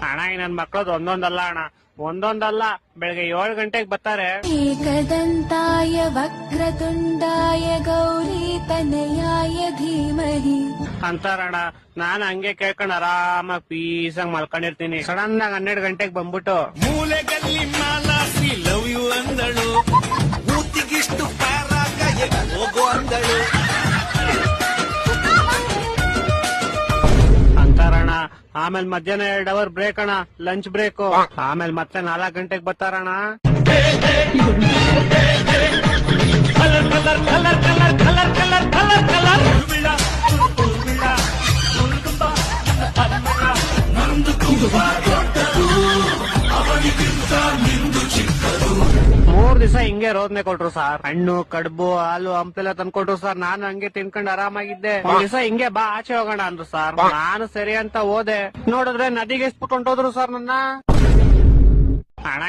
ಅಣ್ಣ ಈ ನನ್ ಮಕ್ಳದ್ ಒಂದೊಂದಲ್ಲ ಅಣ್ಣ, ಒಂದೊಂದಲ್ಲ, ಬೆಳಗ್ಗೆ 7 ಗಂಟೆಗೆ ಬರ್ತಾರೆ. ಏಕದಂತಾಯ ವಕ್ರತುಂಡಾಯ ಗೌರೀತನಯಾಯ ಧೀಮಹಿ ಅಂತಾರಣ್ಣ. ನಾನ್ ಹಂಗೆ ಕೇಳ್ಕೊಂಡ್ ಆರಾಮಾಗಿ ಪೀಸಾಗಿ ಮಲ್ಕೊಂಡಿರ್ತೀನಿ. ಸಡನ್ ಆಗಿ 12 ಗಂಟೆಗೆ ಬಂದ್ಬಿಟ್ಟು ಮೂಲೆಗಲ್ಲಿ ಮಾಲಾಶ್ರೀ ಲವ್ ಯು ಅಂದಳು, ಮೂತಿಗಿಷ್ಟು ಪ್ಯಾರಾಗ ಹೋಗೋ ಅಂದಳು. ಅಂತಾರಣ್ಣ. ಆಮೇಲೆ ಮಧ್ಯಾಹ್ನ 2 ಅವರ್ ಬ್ರೇಕ್ ಅಣ್ಣ, ಲಂಚ್ ಬ್ರೇಕ್. ಆಮೇಲೆ ಮತ್ತೆ 4 ಗಂಟೆಗೆ ಬರ್ತಾರಣ್ಣ. Colour colour colour colour colour colour colour colour ಮೂರ್ ದಿವಸ ಹಿಂಗೆ ರೋದನೆ ಕೊಟ್ರು ಸರ್. ಹಣ್ಣು ಕಡುಬು ಹಾಲು ಹಂಪೆಲ್ಲ ತಂದ್ಕೊಟ್ರು ಸರ್. ನಾನು ಹಂಗೆ ತಿನ್ಕೊಂಡು ಆರಾಮಾಗಿದ್ದೆ. ಒಂದ್ ದಿವಸ ಹಿಂಗೆ ಬಾ ಆಚೆ ಹೋಗೋಣ ಅಂದ್ರು ಸರ್. ನಾನು ಸರಿ ಅಂತ ಹೋದೆ. ನೋಡಿದ್ರೆ ನದಿಗೆ ಎಸ್ಬಿಟ್ಟು ಹೊಂಟೋದ್ರು ಸರ್ ನನ್ನ. ಹಣ